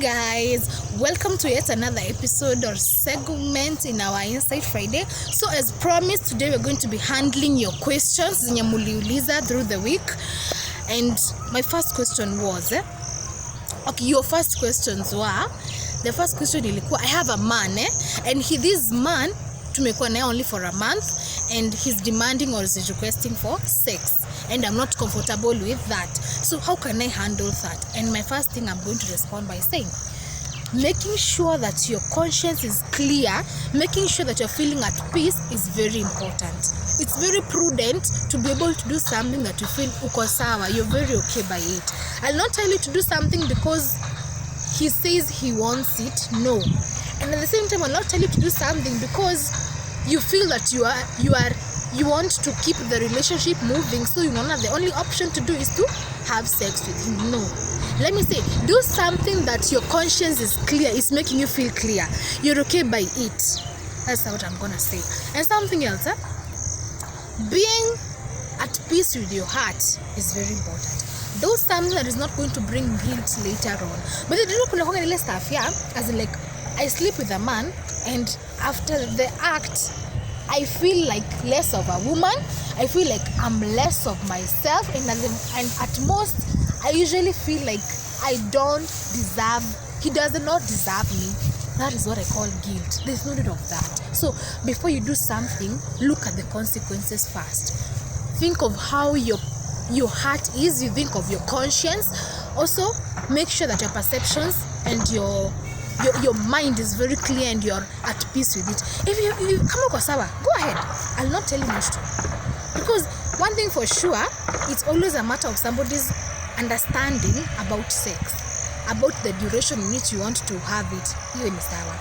Guys, welcome to yet another episode or segment in our Insight Friday. So as promised, today we're going to be handling your questions zenye muliuliza through the week. And my first question was your first questions were, the first question ilikuwa, I have a man and this man tumekuwa naye only for a month and he's demanding or is requesting for sex and I'm not comfortable with that. So how can I handle that? And my first thing, I'm going to respond by saying, making sure that your conscience is clear, making sure that you're feeling at peace is very important. It's very prudent to be able to do something that you feel uko sawa, you're very okay by it. I'll not tell you to do something because he says he wants it, no. And at the same time, I'll not tell you to do something because you feel that you want to keep the relationship moving, so you know the only option to do is to have sex with him. No. Let me say, do something that your conscience is clear, is making you feel clear. You're okay by it. That's what I'm gonna say. And something else, being at peace with your heart is very important. Do something that is not going to bring guilt later on. But the little stuff, as in like, I sleep with a man and after the act I feel like less of a woman, I feel like I'm less of myself, and at most I usually feel like he does not deserve me. That is what I call guilt. There's no need of that. So before you do something, look at the consequences first. Think of how your heart is, you think of your conscience. Also make sure that your perceptions and your mind is very clear and you're at peace with it. If you come up sawa, go ahead. I'll not tell you much to. Because one thing for sure, it's always a matter of somebody's understanding about sex, about the duration in which you want to have it. Even is sawa.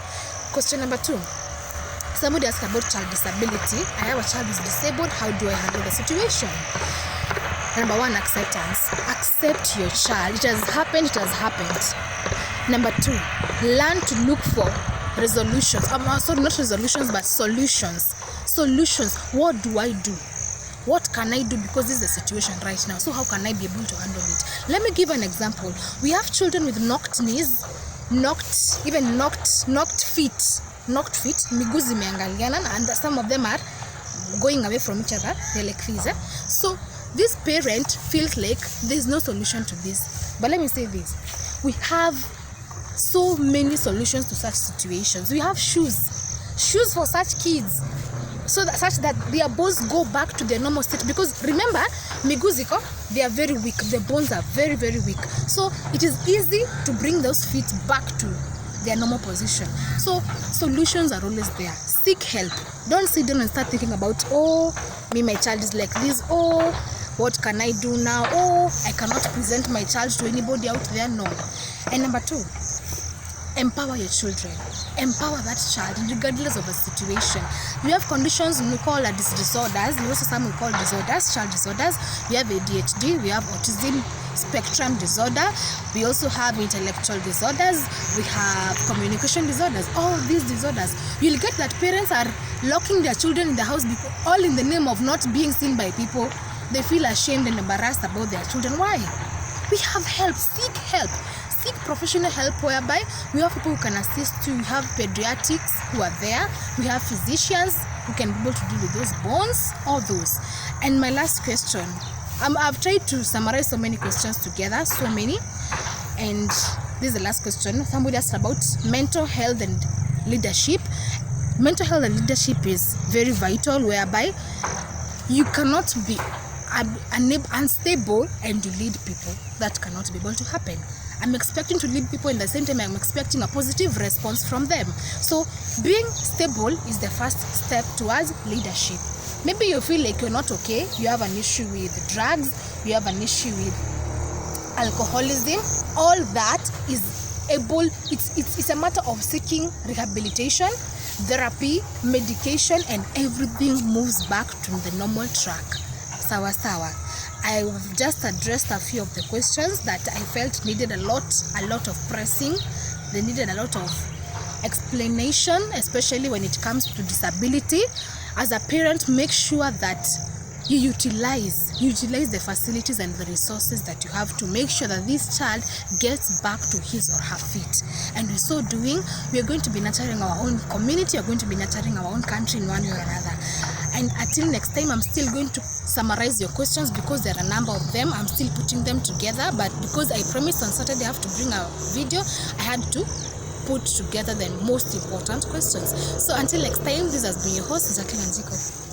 Question number 2. Somebody asked about child disability. I have a child who's disabled. How do I handle the situation? Number 1, acceptance. Accept your child. It has happened. Number 2, learn to look for resolutions. Sorry, not resolutions, but solutions. What do I do? What can I do? Because this is the situation right now. So how can I be able to handle it? Let me give an example. We have children with knocked knees, knocked feet, miguu zimeangaliana, and some of them are going away from each other. They're like these. So this parent feels like there's no solution to this. But let me say this. We have so many solutions to such situations. We have shoes for such kids, so that such that their bones go back to their normal state. Because remember, miguu ziko, they are very weak. The bones are very, very weak. So it is easy to bring those feet back to their normal position. So solutions are always there. Seek help. Don't sit down and start thinking about, my child is like this. What can I do now? I cannot present my child to anybody out there. No. And number 2, empower your children. Empower that child regardless of the situation. We have conditions we call disorders. We also some we call disorders, child disorders. We have ADHD, we have autism spectrum disorder, we also have intellectual disorders, we have communication disorders. All these disorders, you'll get that parents are locking their children in the house all in the name of not being seen by people. They feel ashamed and embarrassed about their children. Why? We have help. Seek help. Seek professional help, whereby we have people who can assist you. We have pediatrics who are there. We have physicians who can be able to deal with those bones, all those. And my last question, I've tried to summarize so many questions together, so many. And this is the last question. Somebody asked about mental health and leadership. Mental health and leadership is very vital, whereby you cannot be unstable and you lead people. That cannot be able to happen. I'm expecting to lead people, in the same time I'm expecting a positive response from them. So being stable is the first step towards leadership. Maybe you feel like you're not okay, you have an issue with drugs, you have an issue with alcoholism. All that is it's a matter of seeking rehabilitation, therapy, medication, and everything moves back to the normal track. Sawa. I've just addressed a few of the questions that I felt needed a lot of pressing. They needed a lot of explanation, especially when it comes to disability. As a parent, make sure that you utilize the facilities and the resources that you have to make sure that this child gets back to his or her feet. And in so doing, we are going to be nurturing our own community, we are going to be nurturing our own country in one way or another. And until next time, I'm still going to summarize your questions because there are a number of them. I'm still putting them together, but because I promised on Saturday I have to bring a video, I had to put together the most important questions. So until next time, this has been your host, Jacqueline Njiko.